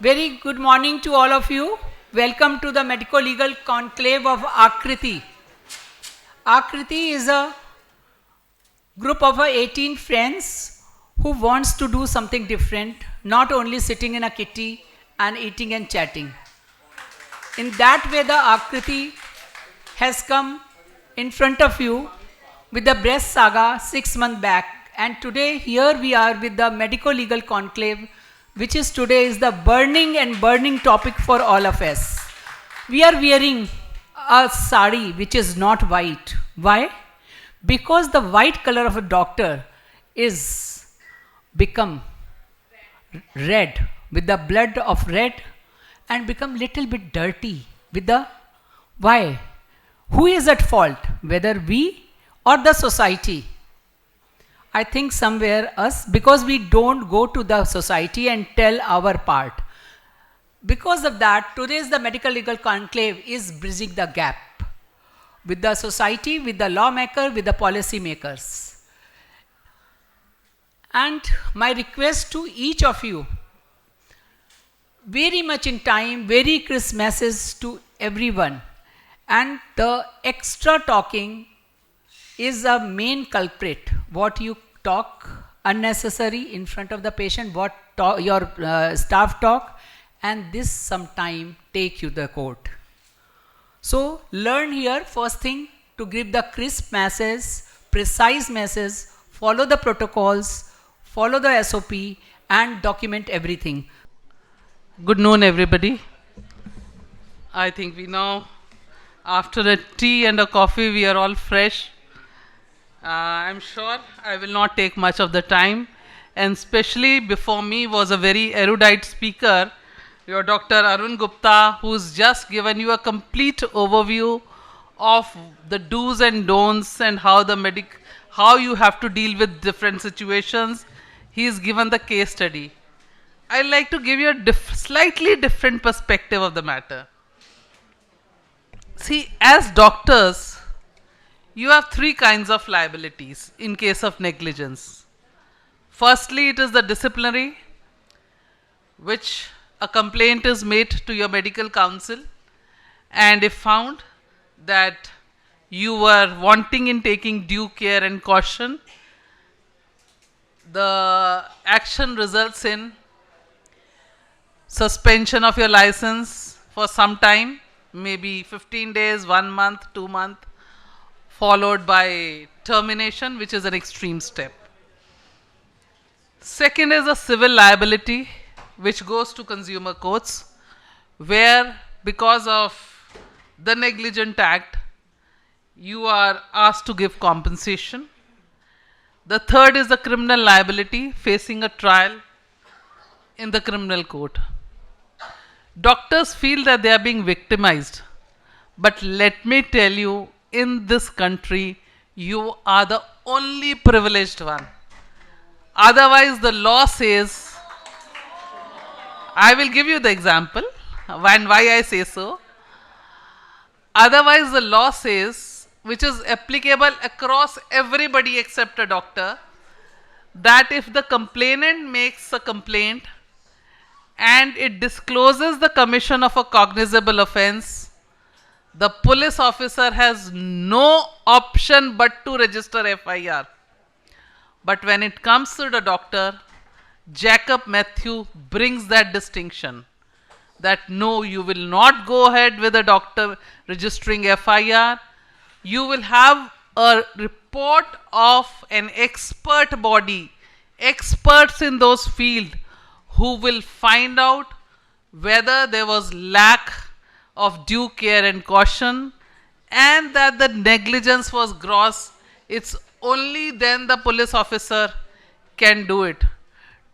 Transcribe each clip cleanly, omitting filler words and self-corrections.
Very good morning to all of you. Welcome to the Medical Legal Conclave of Akriti. Akriti is a group of 18 friends who wants to do something different, not only sitting in a kitty and eating and chatting. In that way, the Akriti has come in front of you with the breast saga 6 months back, and today here we are with the Medical Legal Conclave, which is today is the burning topic for all of us. We are wearing a sari which is not white. Why? Because the white color of a doctor is become red with the blood of red and become little bit dirty with the why? Who is at fault? Whether we or the society? I think somewhere us, because we don't go to the society and tell our part. Because of that, today's the Medical Legal Conclave is bridging the gap with the society, with the lawmaker, with the policy makers. And my request to each of you, very much in time, very crisp message to everyone. And the extra talking is a main culprit. What you talk unnecessary in front of the patient, what your staff talk, and this sometime take you to the court. So learn here first thing to give the crisp message, precise message, follow the protocols, follow the SOP and document everything. Good noon, everybody. I think we now, after a tea and a coffee, we are all fresh. I'm sure I will not take much of the time, and especially before me was a very erudite speaker, your Dr. Mukta Gupta, who's just given you a complete overview of the do's and don'ts and how how you have to deal with different situations. He's given the case study. I'd like to give you a slightly different perspective of the matter. See, as doctors, you have three kinds of liabilities in case of negligence. Firstly, it is the disciplinary, which a complaint is made to your medical council, and if found that you were wanting in taking due care and caution, the action results in suspension of your license for some time, maybe 15 days, 1 month, 2 months, followed by termination, which is an extreme step. Second is a civil liability, which goes to consumer courts, where because of the negligent act, you are asked to give compensation. The third is the criminal liability, facing a trial in the criminal court. Doctors feel that they are being victimized, but let me tell you, in this country, you are the only privileged one. Otherwise, the law says, I will give you the example and why I say so. Otherwise, the law says, which is applicable across everybody except a doctor, that if the complainant makes a complaint and it discloses the commission of a cognizable offense, the police officer has no option but to register FIR. But when it comes to the doctor, Jacob Matthew brings that distinction that no, you will not go ahead with the doctor registering FIR. You will have a report of an expert body, experts in those fields, who will find out whether there was lack of due care and caution and that the negligence was gross. It's only then the police officer can do it.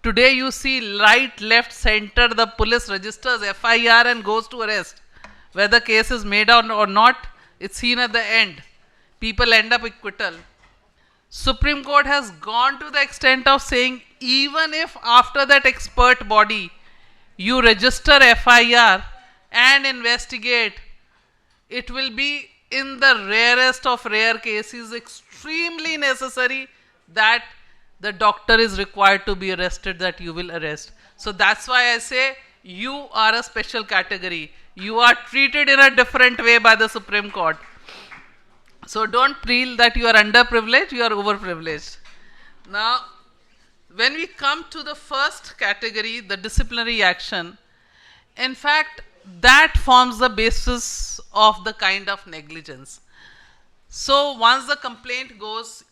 Today you see right, left, center, the police registers FIR and goes to arrest. Whether case is made out or not, it's seen at the end. People end up acquittal. Supreme Court has gone to the extent of saying even if after that expert body you register FIR and investigate, it will be in the rarest of rare cases extremely necessary that the doctor is required to be arrested, that you will arrest. So that's why I say you are a special category. You are treated in a different way by the Supreme Court. So don't feel that you are underprivileged, you are overprivileged. Now, when we come to the first category, the disciplinary action, in fact, that forms the basis of the kind of negligence. So once the complaint goes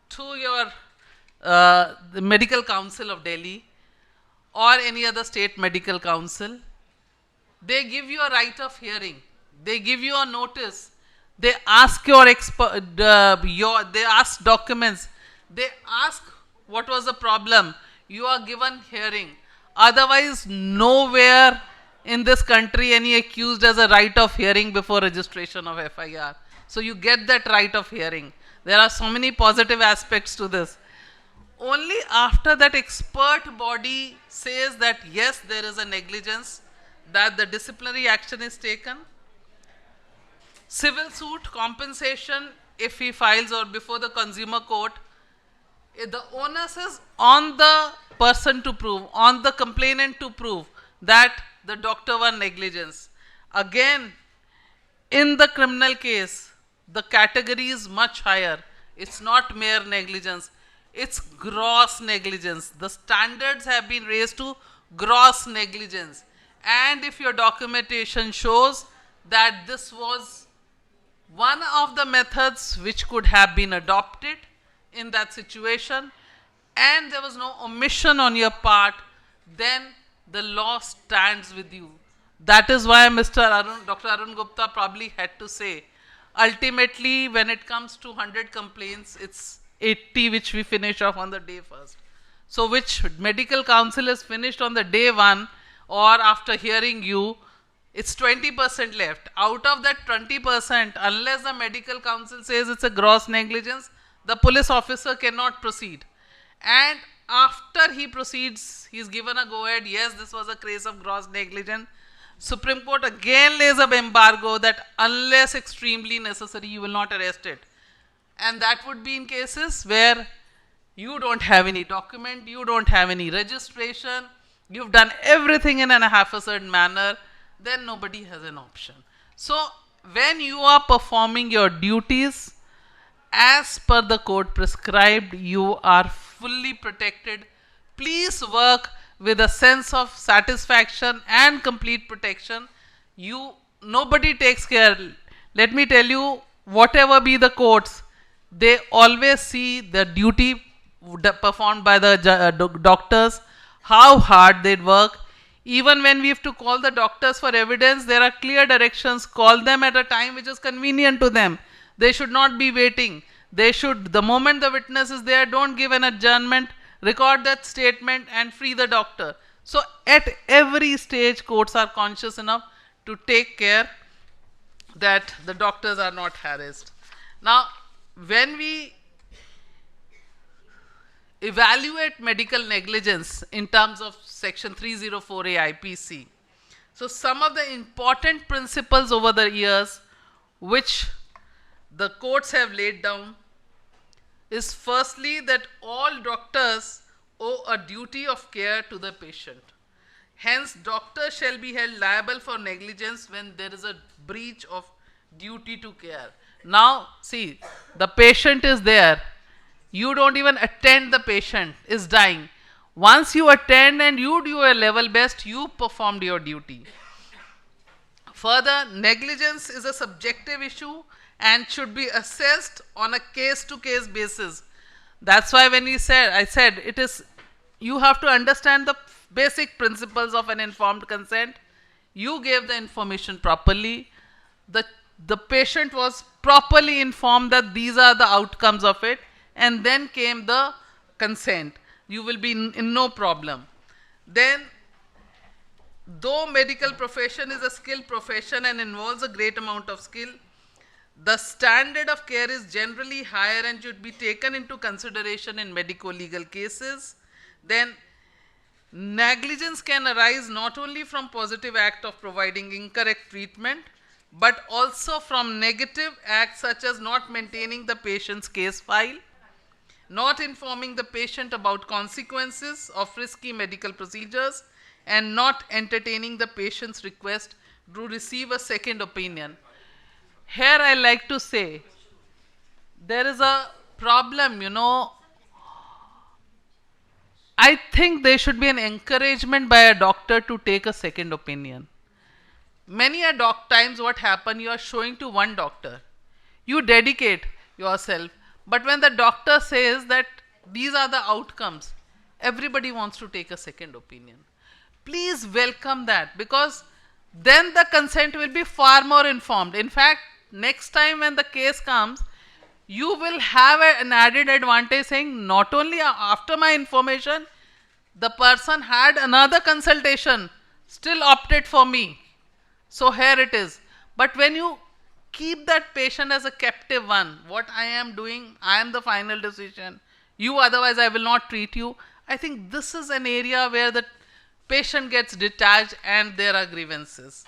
to your the Medical Council of Delhi or any other state medical council, they give you a right of hearing. They give you a notice. They ask they ask documents. They ask what was the problem. You are given hearing. Otherwise, nowhere in this country any accused has a right of hearing before registration of FIR. So you get that right of hearing. There are so many positive aspects to this. Only after that expert body says that yes, there is a negligence, that the disciplinary action is taken. Civil suit compensation, if he files or before the consumer court, the onus is on the person to prove, on the complainant to prove that the doctor was negligence. Again, in the criminal case, the category is much higher. It's not mere negligence, it's gross negligence. The standards have been raised to gross negligence. And if your documentation shows that this was one of the methods which could have been adopted in that situation and there was no omission on your part, then the law stands with you. That is why Dr. Arun Gupta probably had to say, ultimately when it comes to 100 complaints, it's 80 which we finish off on the day first. So which medical council is finished on the day one or after hearing you, it's 20% left. Out of that 20%, unless the medical council says it's a gross negligence, the police officer cannot proceed. And after he proceeds, he is given a go ahead, yes, this was a case of gross negligence. Supreme Court again lays an embargo that unless extremely necessary, you will not arrest it. And that would be in cases where you don't have any document, you don't have any registration, you've done everything in a half-assed manner, then nobody has an option. So when you are performing your duties as per the code prescribed, you are fully protected. Please work with a sense of satisfaction and complete protection. Nobody takes care. Let me tell you, whatever be the courts, they always see the duty performed by the doctors, how hard they work. Even when we have to call the doctors for evidence, there are clear directions. Call them at a time which is convenient to them. They should not be waiting. They should, the moment the witness is there, don't give an adjournment, record that statement and free the doctor. So at every stage, courts are conscious enough to take care that the doctors are not harassed. Now, when we evaluate medical negligence in terms of section 304A IPC, so some of the important principles over the years which the courts have laid down is firstly that all doctors owe a duty of care to the patient. Hence, doctors shall be held liable for negligence when there is a breach of duty to care. Now, see, the patient is there. You don't even attend the patient is dying. Once you attend and you do your level best, you performed your duty. Further, negligence is a subjective issue and should be assessed on a case-to-case basis. That's why when I said it is, you have to understand the basic principles of an informed consent. You gave the information properly. The patient was properly informed that these are the outcomes of it, and then came the consent. You will be in no problem. Then, though medical profession is a skilled profession and involves a great amount of skill, the standard of care is generally higher and should be taken into consideration in medico-legal cases. Then, negligence can arise not only from positive act of providing incorrect treatment, but also from negative acts such as not maintaining the patient's case file, not informing the patient about consequences of risky medical procedures, and not entertaining the patient's request to receive a second opinion. Here I like to say there is a problem, I think there should be an encouragement by a doctor to take a second opinion. Many a times what happen, you are showing to one doctor, you dedicate yourself, but when the doctor says that these are the outcomes, everybody wants to take a second opinion. Please welcome that, because then the consent will be far more informed. In fact, next time when the case comes, you will have an added advantage saying, not only after my information, the person had another consultation, still opted for me. So here it is. But when you keep that patient as a captive one, what I am doing, I am the final decision, you otherwise I will not treat you. I think this is an area where the patient gets detached and there are grievances.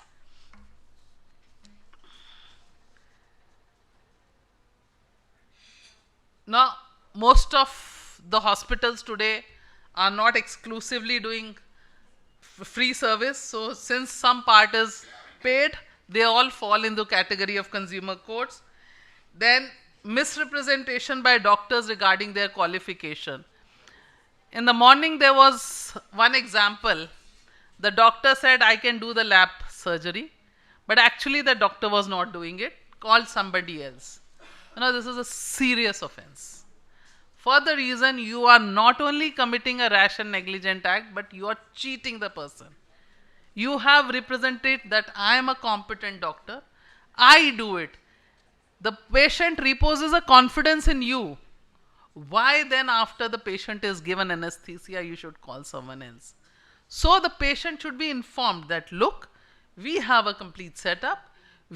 Now, most of the hospitals today are not exclusively doing free service. So, since some part is paid, they all fall in the category of consumer courts. Then, misrepresentation by doctors regarding their qualification. In the morning, there was one example. The doctor said, I can do the lap surgery, but actually, the doctor was not doing it, called somebody else. This is a serious offense. For the reason you are not only committing a rash and negligent act, but you are cheating the person. You have represented that I am a competent doctor, I do it. The patient reposes a confidence in you. Why then, after the patient is given anesthesia, you should call someone else? So the patient should be informed that, look, we have a complete setup,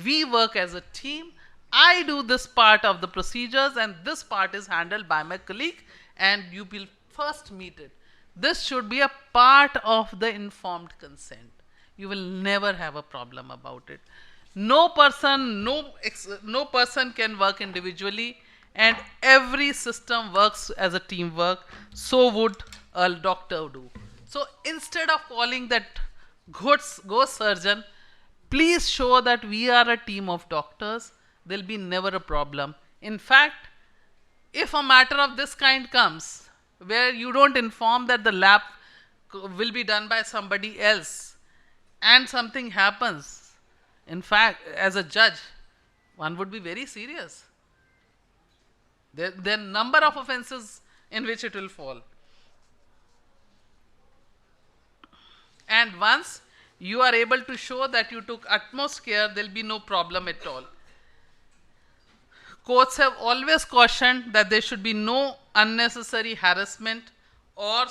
we work as a team, I do this part of the procedures and this part is handled by my colleague, and you will first meet it. This should be a part of the informed consent. You will never have a problem about it. No person can work individually, and every system works as a teamwork. So would a doctor do. So instead of calling that ghost surgeon, please show that we are a team of doctors. There will be never a problem. In fact, if a matter of this kind comes, where you don't inform that the lab will be done by somebody else, and something happens, in fact, as a judge, one would be very serious. There are number of offenses in which it will fall. And once you are able to show that you took utmost care, there will be no problem at all. Courts have always cautioned that there should be no unnecessary harassment or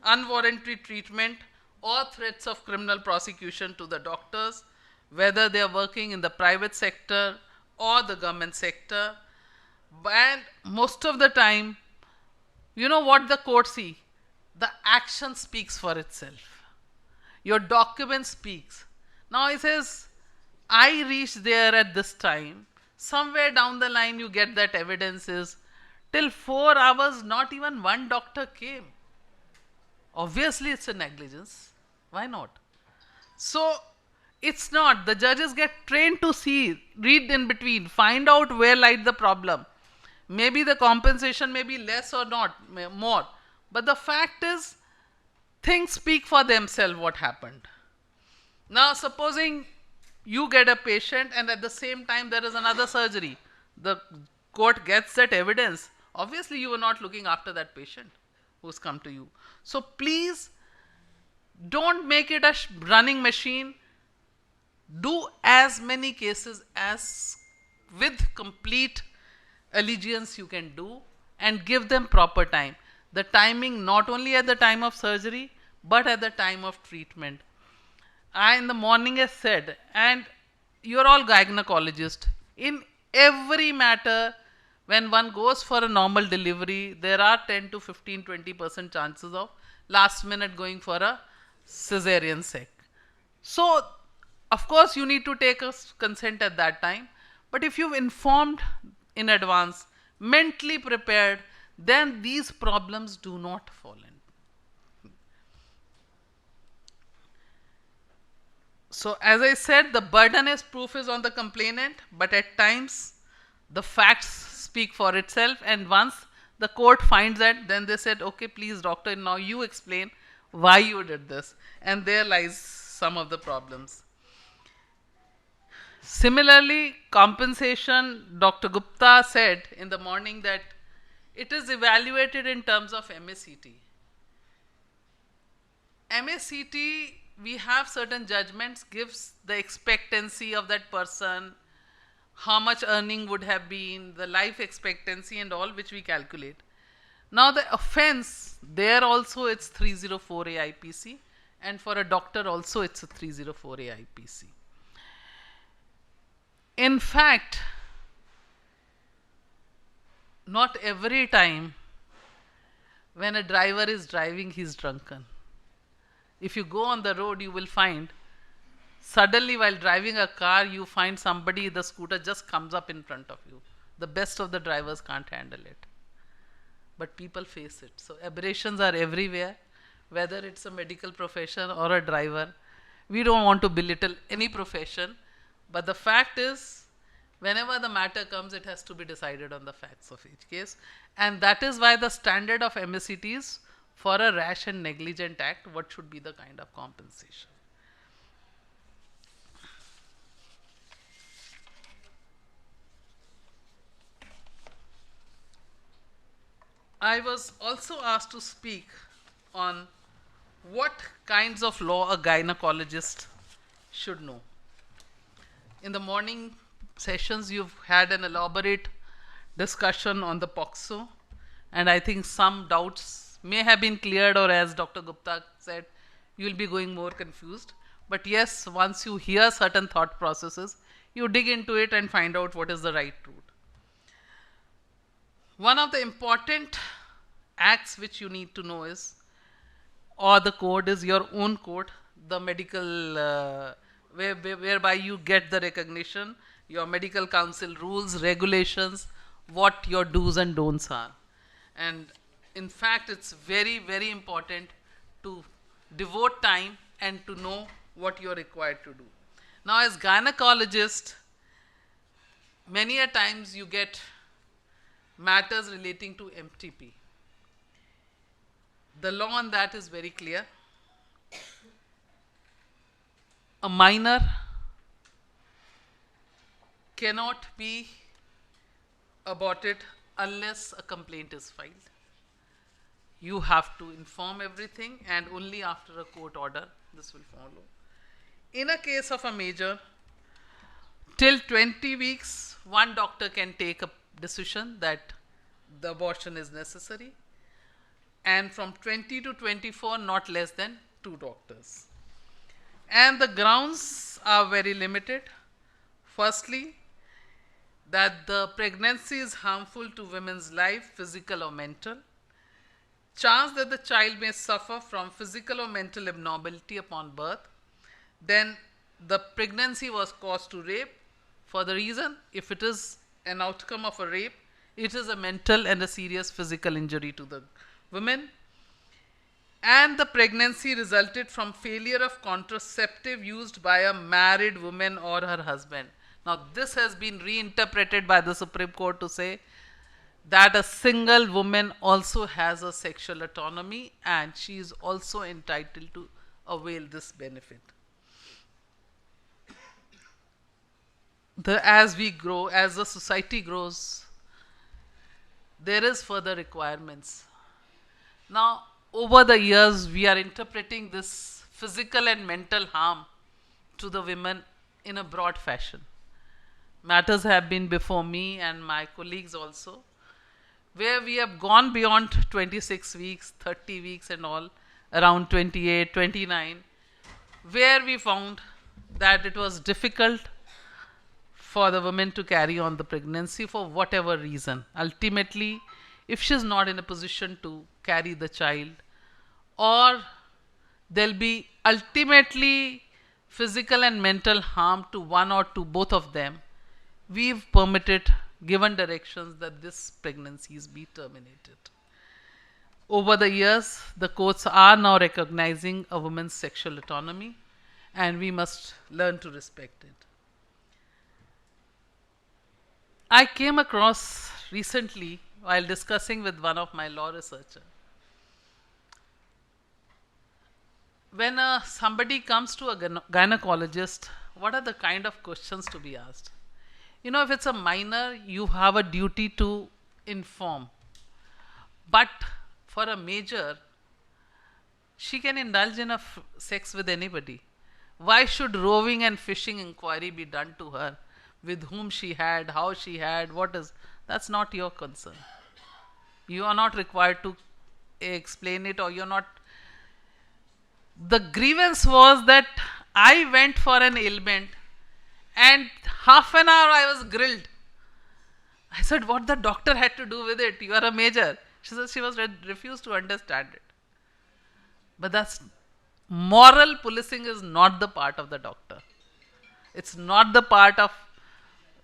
unwarranted treatment or threats of criminal prosecution to the doctors, whether they are working in the private sector or the government sector. And most of the time, you know what the court see? The action speaks for itself. Your document speaks. Now it says, I reached there at this time. Somewhere down the line you get that evidence is, till 4 hours not even one doctor came. Obviously it's a negligence. Why not? So it's not. The judges get trained to see, read in between, find out where lies the problem. Maybe the compensation may be less or not, more. But the fact is, things speak for themselves what happened. Now supposing you get a patient and at the same time there is another surgery. The court gets that evidence. Obviously you were not looking after that patient who's come to you. So please don't make it a running machine. Do as many cases as with complete allegiance you can do, and give them proper time. The timing not only at the time of surgery but at the time of treatment. I in the morning has said, and you're all gynecologists, in every matter when one goes for a normal delivery, there are 10 to 15, 20% chances of last minute going for a cesarean sec. So, of course, you need to take a consent at that time. But if you've informed in advance, mentally prepared, then these problems do not fall in. So, as I said, the burden is proof is on the complainant, but at times the facts speak for itself. And once the court finds that, then they said, okay, please, doctor, now you explain why you did this. And there lies some of the problems. Similarly, compensation, Dr. Gupta said in the morning that it is evaluated in terms of MACT. MACT, we have certain judgments, gives the expectancy of that person, how much earning would have been, the life expectancy and all, which we calculate. Now the offense, there also it's 304A IPC, and for a doctor also it's a 304A IPC. In fact, not every time when a driver is driving, he's drunken. If you go on the road, you will find suddenly while driving a car, you find somebody, the scooter just comes up in front of you. The best of the drivers can't handle it. But people face it. So aberrations are everywhere, whether it's a medical profession or a driver. We don't want to belittle any profession, but the fact is, whenever the matter comes, it has to be decided on the facts of each case. And that is why the standard of MACT is for a rash and negligent act, what should be the kind of compensation. I was also asked to speak on what kinds of law a gynecologist should know. In the morning sessions, you've had an elaborate discussion on the POXO, and I think some doubts may have been cleared, or as Dr. Gupta said, you will be going more confused. But yes, once you hear certain thought processes, you dig into it and find out what is the right route. One of the important acts which you need to know is, or the code is your own code, the medical, whereby you get the recognition, your medical council rules, regulations, what your do's and don'ts are. And in fact, it's very, very important to devote time and to know what you're required to do. Now, as gynecologist, many a times you get matters relating to MTP. The law on that is very clear. A minor cannot be aborted unless a complaint is filed. You have to inform everything, and only after a court order this will follow. In a case of a major, till 20 weeks, one doctor can take a decision that the abortion is necessary, and from 20 to 24, not less than 2 doctors. And the grounds are very limited. Firstly, that the pregnancy is harmful to women's life, physical or mental. Chance that the child may suffer from physical or mental abnormality upon birth. Then the pregnancy was caused to rape. For the reason, if it is an outcome of a rape, it is a mental and a serious physical injury to the women. And the pregnancy resulted from failure of contraceptive used by a married woman or her husband. Now, this has been reinterpreted by the Supreme Court to say that a single woman also has a sexual autonomy and she is also entitled to avail this benefit. As we grow, as the society grows, there is further requirements. Now, over the years, we are interpreting this physical and mental harm to the women in a broad fashion. Matters have been before me and my colleagues also, where we have gone beyond 26 weeks, 30 weeks and all, around 28, 29, where we found that it was difficult for the woman to carry on the pregnancy for whatever reason. Ultimately, if she is not in a position to carry the child, or there will be ultimately physical and mental harm to one or to both of them, we've given directions that this pregnancies be terminated. Over the years, the courts are now recognizing a woman's sexual autonomy, and we must learn to respect it. I came across recently while discussing with one of my law researchers. When somebody comes to a gynecologist, what are the kind of questions to be asked? You know, if it's a minor, you have a duty to inform. But for a major, she can indulge in sex with anybody. Why should roving and fishing inquiry be done to her? With whom she had, how she had, what is. That's not your concern. You are not required to explain it, or you're not. The grievance was that I went for an ailment and half an hour I was grilled. I said, what the doctor had to do with it? You are a major. She said she was refused to understand it. But that's moral policing is not the part of the doctor. It's not the part of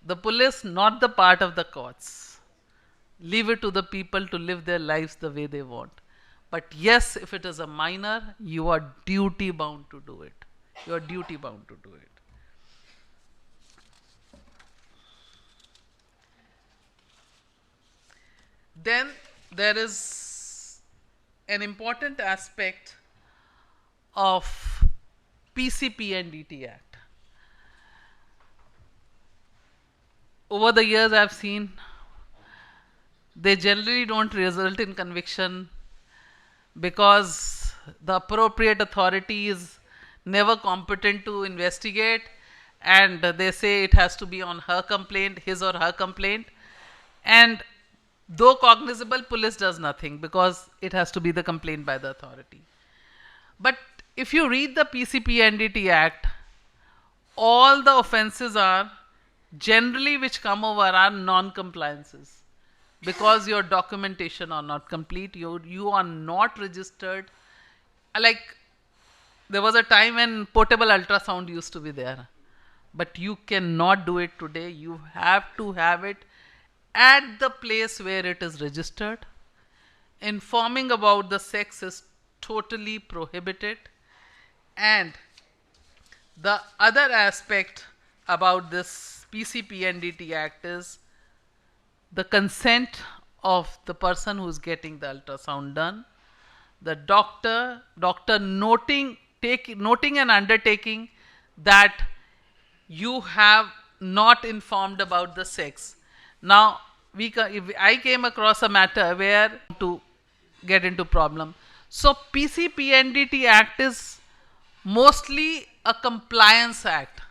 the police, not the part of the courts. Leave it to the people to live their lives the way they want. But yes, if it is a minor, you are duty bound to do it. You are duty bound to do it. Then there is an important aspect of PCP and DT Act. Over the years, I've seen they generally don't result in conviction because the appropriate authority is never competent to investigate, and they say it has to be on her complaint, his or her complaint. And though cognizable, police does nothing because it has to be the complaint by the authority. But if you read the PCP NDT Act, all the offences are generally which come over are non-compliances because your documentation are not complete, you are not registered. Like there was a time when portable ultrasound used to be there, but you cannot do it today. You have to have it at the place where it is registered. Informing about the sex is totally prohibited. And the other aspect about this PCP NDT Act is the consent of the person who is getting the ultrasound done. The doctor noting and undertaking that you have not informed about the sex. Now, I came across a matter where to get into problem. So, PCP NDT Act is mostly a compliance act.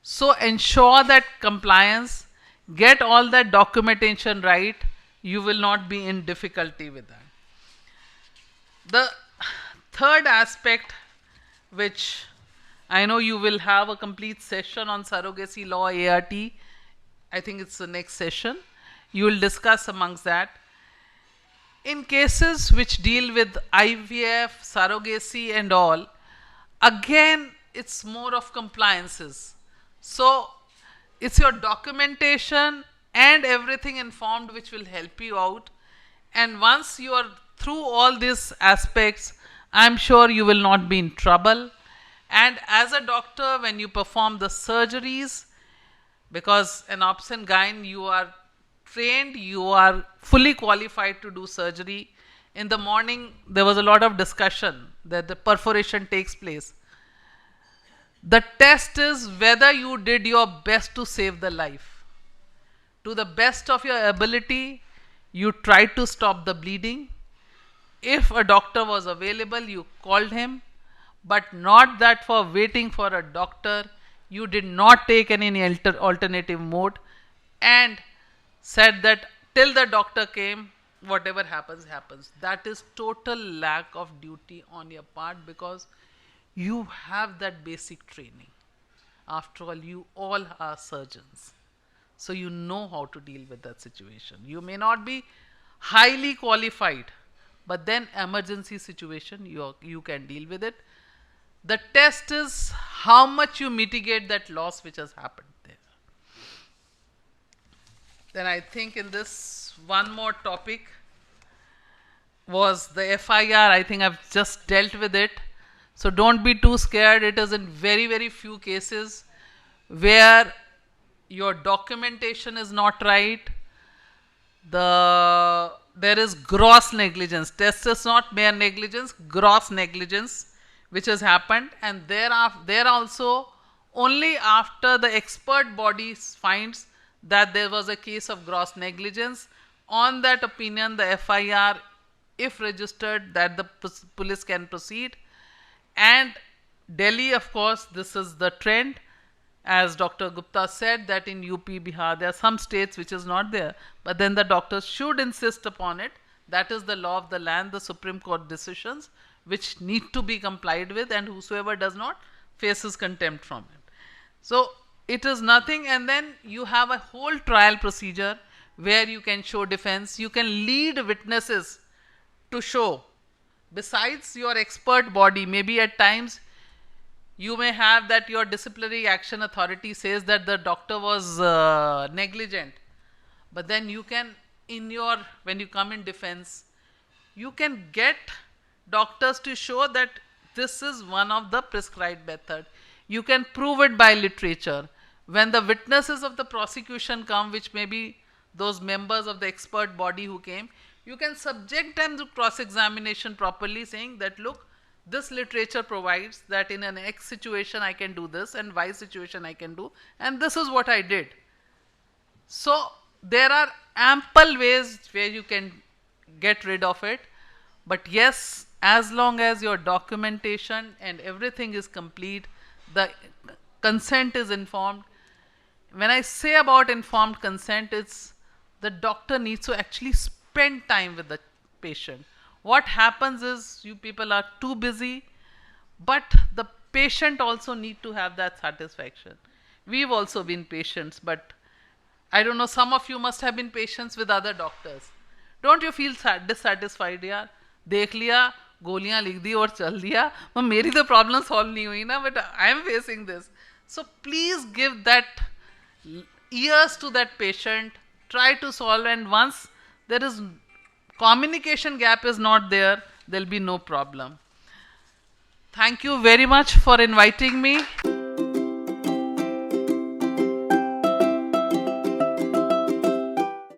So, ensure that compliance, get all that documentation right, you will not be in difficulty with that. The third aspect, which I know you will have a complete session on surrogacy law, ART. I think it's the next session. You will discuss amongst that. In cases which deal with IVF, surrogacy and all, again, it's more of compliances. So, it's your documentation and everything informed which will help you out. And once you are through all these aspects, I'm sure you will not be in trouble. And as a doctor, when you perform the surgeries, because an obs-gyn, you are trained, you are fully qualified to do surgery. In the morning, there was a lot of discussion that the perforation takes place. The test is whether you did your best to save the life. To the best of your ability, you tried to stop the bleeding. If a doctor was available, you called him, but not that for waiting for a doctor, you did not take any alternative mode and said that till the doctor came, whatever happens, happens. That is total lack of duty on your part because you have that basic training. After all, you all are surgeons. So you know how to deal with that situation. You may not be highly qualified, but then emergency situation, you can deal with it. The test is how much you mitigate that loss which has happened there. Then I think in this one more topic was the FIR. I think I've just dealt with it. So don't be too scared. It is in very, very few cases where your documentation is not right. There is gross negligence. This is not mere negligence, gross negligence which has happened, and there also only after the expert body finds that there was a case of gross negligence, on that opinion the FIR, if registered, that the police can proceed. And Delhi, of course, this is the trend. As Dr. Gupta said, that in UP, Bihar, there are some states which is not there, but then the doctors should insist upon it. That is the law of the land, the Supreme Court decisions, which need to be complied with, and whosoever does not faces contempt from it. So it is nothing, and then you have a whole trial procedure where you can show defense, you can lead witnesses to show. Besides your expert body, maybe at times you may have that your disciplinary action authority says that the doctor was negligent, but then you can, when you come in defense, you can get doctors to show that this is one of the prescribed method. You can prove it by literature. When the witnesses of the prosecution come, which may be those members of the expert body who came, you can subject them to cross-examination properly, saying that, look, this literature provides that in an X situation I can do this, and Y situation I can do, and this is what I did. So there are ample ways where you can get rid of it. But yes, as long as your documentation and everything is complete, the consent is informed. When I say about informed consent, it's the doctor needs to actually spend time with the patient. What happens is you people are too busy, but the patient also need to have that satisfaction. We've also been patients, but I don't know, some of you must have been patients with other doctors. Don't you feel dissatisfied? यार देख लिया, गोलियां लिख दी और चल दिया, पर मेरी तो प्रॉब्लम सॉल्व नहीं हुई ना, but I am facing this. So please give that ears to that patient, try to solve, and once there is communication gap is not there, there'll be no problem. Thank you very much for inviting me.